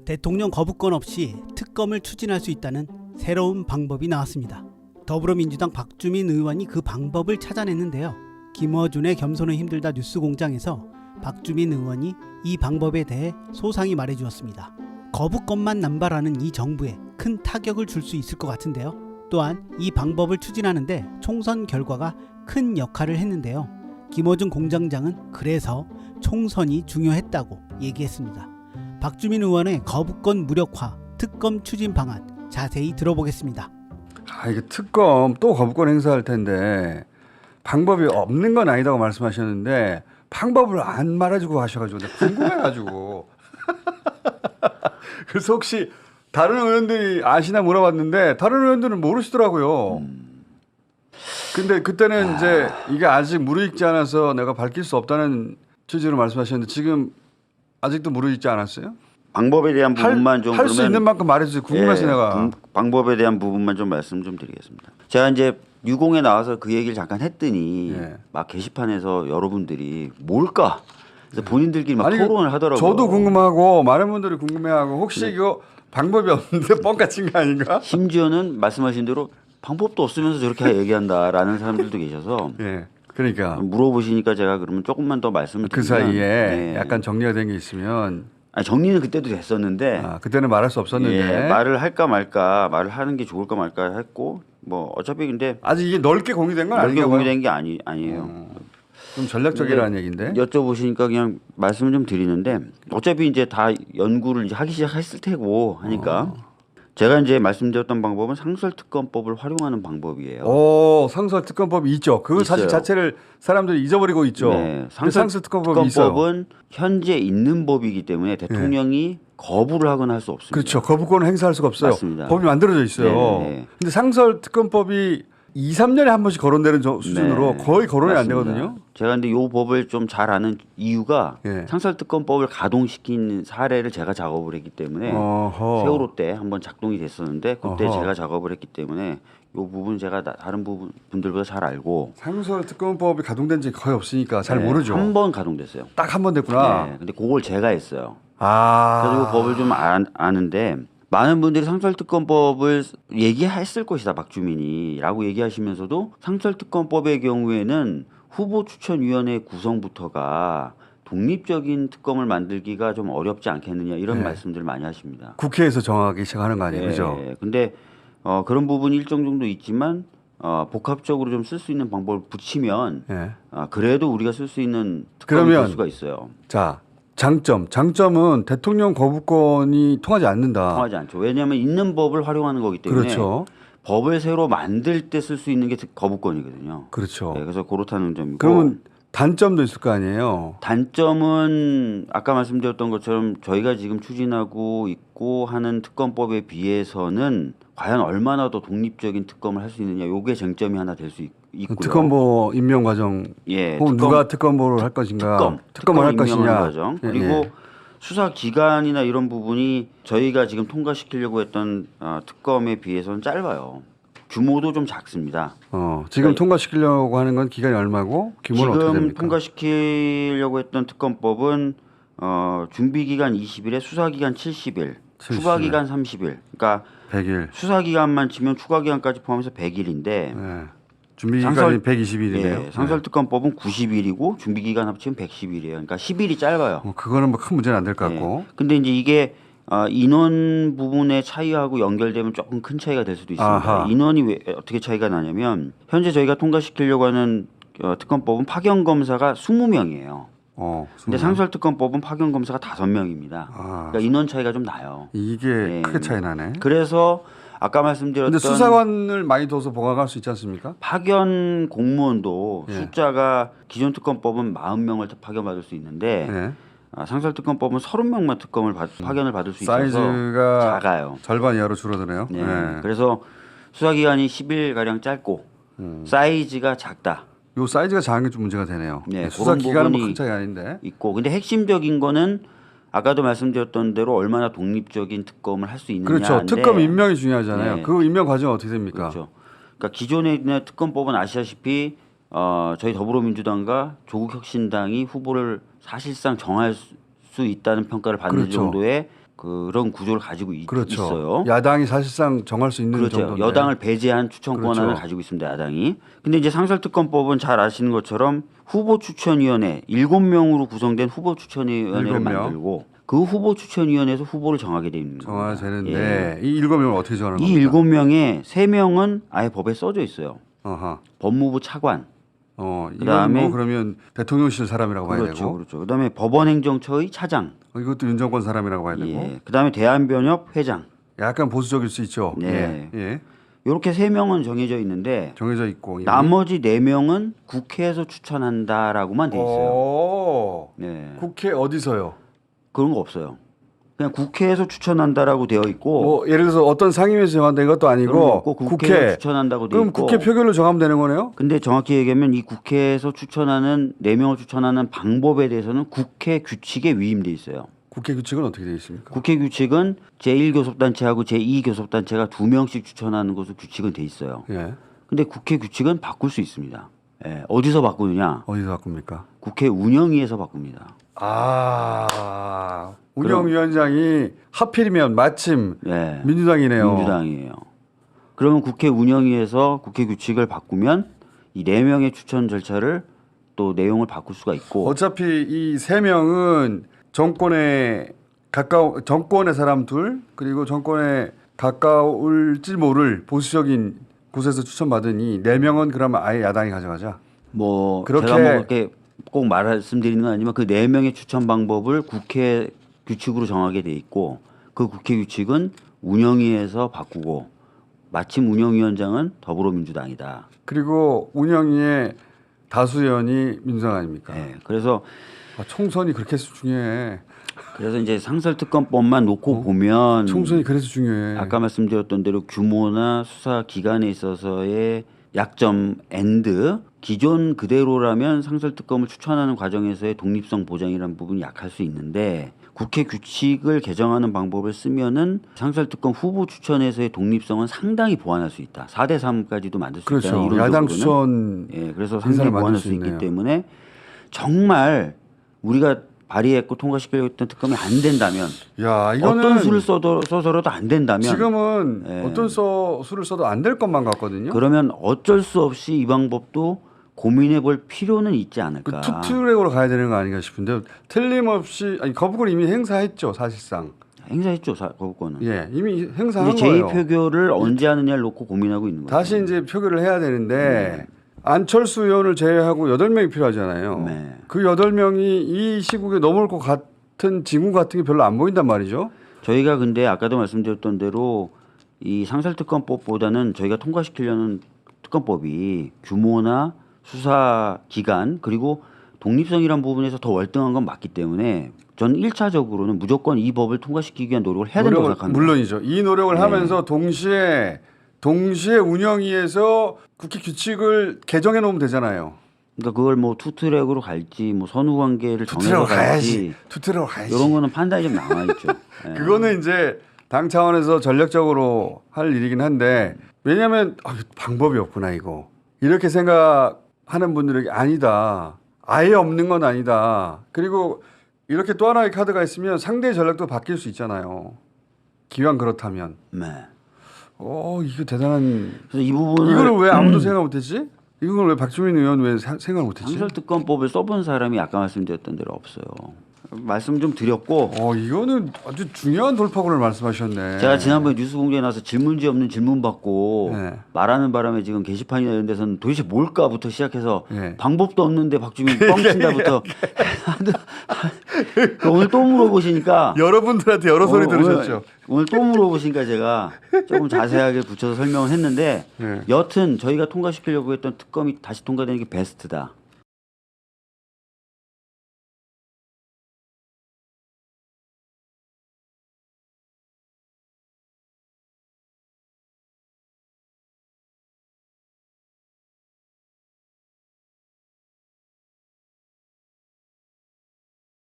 대통령 거부권 없이 특검을 추진할 수 있다는 새로운 방법이 나왔습니다. 더불어민주당 박주민 의원이 그 방법을 찾아냈는데요. 김어준의 겸손은 힘들다 뉴스공장에서 박주민 의원이 이 방법에 대해 소상히 말해주었습니다. 거부권만 남발하는 이 정부에 큰 타격을 줄 수 있을 것 같은데요. 또한 이 방법을 추진하는데 총선 결과가 큰 역할을 했는데요. 김어준 공장장은 그래서 총선이 중요했다고 얘기했습니다. 박주민 의원의 거부권 무력화 특검 추진 방안 자세히 들어보겠습니다. 이게 특검 또 거부권 행사할 텐데 방법이 없는 건 아니다고 말씀하셨는데 방법을 안 말해주고 하셔가지고 궁금해가지고 그래서 혹시 다른 의원들이 아시나 물어봤는데 다른 의원들은 모르시더라고요. 근데 그때는 이제 이게 아직 무르익지 않아서 내가 밝힐 수 없다는 취지로 말씀하셨는데 지금 아직도 무르익지 않았어요? 방법에 대한 부분만 좀 할 수 있는 만큼 말해주세요. 궁금해서 내가. 방법에 대한 부분만 좀 말씀 좀 드리겠습니다. 제가 이제 유공에 나와서 그 얘기를 잠깐 했더니 막 게시판에서 여러분들이 뭘까? 그래서 본인들끼리 막 토론을 하더라고요. 저도 궁금하고 많은 분들이 궁금해하고 혹시 이거 방법이 없는데 뻥까 친 거 아닌가? 심지어는 말씀하신 대로 방법도 없으면서 저렇게 얘기한다라는 사람들도 계셔서 그러니까 물어보시니까 제가 그러면 조금만 더 말씀을 그 드리면 사이에 약간 정리가 된 게 있으면 정리는 그때도 됐었는데 그때는 말할 수 없었는데 말을 할까 말까 말을 하는 게 좋을까 말까 했고 뭐 어차피 근데 아직 이게 넓게 공유된 건 넓게 아니에요. 공유된 게 아니에요. 좀 전략적이라는 얘기인데. 여쭤보시니까 그냥 말씀을 좀 드리는데 어차피 이제 다 연구를 이제 하기 시작했을 테고 하니까 제가 이제 말씀드렸던 방법은 상설특검법을 활용하는 방법이에요. 상설특검법이 있죠. 그 있어요. 사실 자체를 사람들이 잊어버리고 있죠. 네, 상설특검법이 있어요. 특검법은 현재 있는 법이기 때문에 대통령이 거부를 하거나 할 수 없습니다. 그렇죠. 거부권을 행사할 수가 없어요. 맞습니다. 법이 만들어져 있어요. 네. 근데 상설특검법이 2, 3년에 한 번씩 거론되는 수준으로 거의 거론이 안 되거든요. 제가 근데 이 법을 좀 잘 아는 이유가 상설특검법을 가동시킨 사례를 제가 작업을 했기 때문에 세월호 때 한번 작동이 됐었는데 그때 제가 작업을 했기 때문에 이 부분 제가 다른 분들보다 잘 알고 상설특검법이 가동된 적이 거의 없으니까 잘 모르죠. 한 번 가동됐어요. 딱 한 번 됐구나. 근데 그걸 제가 했어요. 그래서 이 법을 좀 아는데 많은 분들이 상설특검법을 얘기했을 것이다 박주민이라고 얘기하시면서도 상설특검법의 경우에는 후보추천위원회 구성부터가 독립적인 특검을 만들기가 좀 어렵지 않겠느냐 이런 말씀들을 많이 하십니다. 국회에서 정하기 시작하는 거 아니에요, 그죠? 근데 그런 부분이 일정 정도 있지만 복합적으로 좀 쓸 수 있는 방법을 붙이면 그래도 우리가 쓸 수 있는 특검이 될 수가 있어요. 자. 장점은 대통령 거부권이 통하지 않는다. 통하지 않죠. 왜냐하면 있는 법을 활용하는 거기 때문에 그렇죠. 법을 새로 만들 때 쓸 수 있는 게 거부권이거든요. 그렇죠. 그래서 그렇다는 점이고. 그러면 단점도 있을 거 아니에요. 단점은 아까 말씀드렸던 것처럼 저희가 지금 추진하고 있고 하는 특검법에 비해서는 과연 얼마나 더 독립적인 특검을 할 수 있느냐. 요게 쟁점이 하나 될 수 있고요. 특검보 임명 과정. 혹은 누가 특검보를 할 것인가. 특검을 할 것이냐. 과정. 그리고 수사 기간이나 이런 부분이 저희가 지금 통과시키려고 했던 특검에 비해서는 짧아요. 규모도 좀 작습니다. 지금 통과시키려고 하는 건 기간이 얼마고 규모는 어떻게 됩니까? 지금 통과시키려고 했던 특검법은 준비 기간 20일에 수사 기간 70일, 추가 기간 30일. 그러니까 100일. 수사 기간만 치면 추가 기간까지 포함해서 100일인데 준비 기간이 120일이네요. 상설특검법은 90일이고 준비 기간 합치면 110일이에요. 그러니까 10일이 짧아요. 그거는 뭐 큰 문제는 안 될 것 같고. 근데 이제 이게 인원 부분의 차이하고 연결되면 조금 큰 차이가 될 수도 있습니다. 인원이 왜 어떻게 차이가 나냐면 현재 저희가 통과시키려고 하는 특검법은 파견 검사가 20명이에요. 근데 상설특검법은 파견 검사가 5명입니다. 그러니까 인원 차이가 좀 나요. 이게 크게 차이 나네. 그래서 아까 말씀드렸던 근데 수사관을 많이 둬서 보강할 수 있지 않습니까? 파견 공무원도 숫자가 기존 특검법은 40명을 파견받을 수 있는데 상설특검법은 30명만 파견을 받을 수 있어서 사이즈가 작아요. 절반 이하로 줄어드네요. 그래서 수사 기간이 10일 가량 짧고 사이즈가 작다. 요 사이즈가 작은 게 좀 문제가 되네요. 네, 수사 그런 기간은 뭐 부분이 큰 차이 아닌데. 있고, 근데 핵심적인 거는 아까도 말씀드렸던 대로 얼마나 독립적인 특검을 할 수 있느냐. 그렇죠. 특검 임명이 중요하잖아요. 네. 그 임명 과정은 어떻게 됩니까? 그렇죠. 그러니까 기존의 특검법은 아시다시피 저희 더불어민주당과 조국혁신당이 후보를 사실상 정할 수 있다는 평가를 받는 그렇죠. 정도의 그런 구조를 가지고 그렇죠. 있어요. 야당이 사실상 정할 수 있는 그렇죠. 정도인데. 여당을 배제한 추천 권한을 그렇죠. 가지고 있습니다. 야당이. 근데 이제 상설특검법은 잘 아시는 것처럼 후보추천위원회 7명으로 구성된 후보추천위원회를 7명. 만들고 그 후보추천위원회에서 후보를 정하게 되어 있는 겁니다. 정하되는데 이 7명을 어떻게 정하는 이 겁니까? 7명의 3명은 아예 법에 써져 있어요. 어허. 법무부 차관. 이건 그다음에 뭐 그러면 대통령실 사람이라고 봐야 그렇죠. 되고 그렇죠. 그다음에 법원행정처의 차장. 이것도 윤 정권 사람이라고 봐야 되고 예. 그다음에 대한변협 회장. 약간 보수적일 수 있죠. 네. 예. 예. 이렇게 3명은 정해져 있는데 정해져 있고 나머지 4명은 국회에서 추천한다라고만 돼 있어요. 오. 네. 국회 어디서요? 그런 거 없어요. 그냥 국회에서 추천한다라고 되어 있고 뭐 예를 들어서 어떤 상임위에서 정한다 이것도 그런 거 아니고 없고 국회에서 추천한다고 되어 그럼 있고 국회 표결로 정하면 되는 거네요? 근데 정확히 얘기하면 이 국회에서 추천하는 4명을 추천하는 방법에 대해서는 국회 규칙에 위임돼 있어요. 국회 규칙은 어떻게 되어 있습니까? 국회 규칙은 제1교섭단체하고 제2교섭단체가 2명씩 추천하는 것으로 규칙은 돼 있어요. 예. 근데 국회 규칙은 바꿀 수 있습니다. 예, 어디서 바꾸느냐? 어디서 바꿉니까? 국회 운영위에서 바꿉니다. 운영위원장이 하필이면 마침 예, 민주당이네요. 민주당이에요. 그러면 국회 운영위에서 국회 규칙을 바꾸면 이 4명의 추천 절차를 또 내용을 바꿀 수가 있고 어차피 이 3명은 정권의 사람 둘 그리고 정권에 가까울지 모를 보수적인 곳에서 추천받으니 4명은 그러면 아예 야당이 가져가자. 뭐 그렇게- 제가 뭐 이렇게 꼭 말씀드리는 건 아니지만 그 4명의 추천 방법을 국회 규칙으로 정하게 돼 있고 그 국회 규칙은 운영위에서 바꾸고 마침 운영위원장은 더불어민주당이다. 그리고 운영위의 다수 의원이 민주당 아닙니까? 예, 그래서 총선이 그렇게 중요해. 이제 상설특검법만 놓고 보면 총선이 그래서 중요해. 아까 말씀드렸던 대로 규모나 수사 기간에 있어서의 약점 앤드 기존 그대로라면 상설특검을 추천하는 과정에서의 독립성 보장이라는 부분이 약할 수 있는데 국회 규칙을 개정하는 방법을 쓰면은 상설특검 후보 추천에서의 독립성은 상당히 보완할 수 있다. 4대 3까지도 만들 수 그렇죠. 있다는 야당 이론적으로는. 추천 예, 그래서 인사를 상당히 만들 보완할 수 수 있기 있네요. 때문에 정말 우리가 발의했고 통과시키려고 했던 특검이 안 된다면 야, 이거는 어떤 수를 써서라도 안 된다면 지금은 예. 어떤 수를 써도 안 될 것만 같거든요. 그러면 어쩔 수 없이 이 방법도 고민해 볼 필요는 있지 그 않을까. 투트랙으로 가야 되는 거 아닌가 싶은데 틀림없이 거부권 이미 행사했죠 사실상. 행사했죠 거부권은. 예, 이미 행사한 이제 거예요. 제2표결을 언제 하느냐를 놓고 고민하고 있는 거죠. 다시 이제 표결을 해야 되는데 안철수 의원을 제외하고 8명이 필요하잖아요. 네. 그 8명이 이 시국에 넘어올 것 같은 징후 같은 게 별로 안 보인단 말이죠. 저희가 근데 아까도 말씀드렸던 대로 이 상설특검법보다는 저희가 통과시키려는 특검법이 규모나 수사 기간 그리고 독립성이란 부분에서 더 월등한 건 맞기 때문에 저는 1차적으로는 무조건 이 법을 통과시키기 위한 노력을 해야 된다고 생각합니다. 물론이죠. 이 노력을 네. 하면서 동시에 운영위에서 국회 규칙을 개정해 놓으면 되잖아요. 그러니까 그걸 뭐 투트랙으로 갈지 뭐 선후 관계를 정해서 투트랙으로 갈지 가야지. 투트랙으로 가야지. 이런 거는 판단이 좀 남아 있죠. 예. 그거는 이제 당 차원에서 전략적으로 할 일이긴 한데 왜냐하면 방법이 없구나 이거. 이렇게 생각하는 분들에게 아니다. 아예 없는 건 아니다. 그리고 이렇게 또 하나의 카드가 있으면 상대의 전략도 바뀔 수 있잖아요. 기왕 그렇다면. 네. 이거 대단한. 그래서 이 부분을 이거를 왜 아무도 생각 못했지? 이걸 왜 박주민 의원 왜 생각 못했지? 상설특검법을 써본 사람이 아까 말씀드렸던 대로 없어요. 말씀 좀 드렸고 이거는 아주 중요한 돌파구를 말씀하셨네. 제가 지난번에 뉴스공장에 나와서 질문지 없는 질문 받고 네. 말하는 바람에 지금 게시판이나 이런 데서는 도대체 뭘까부터 시작해서 네. 방법도 없는데 박주민 뻥친다부터 오늘 또 물어보시니까 여러분들한테 여러 소리 들으셨죠? 오늘 또 물어보시니까 제가 조금 자세하게 붙여서 설명을 했는데 네. 여튼 저희가 통과시키려고 했던 특검이 다시 통과되는 게 베스트다.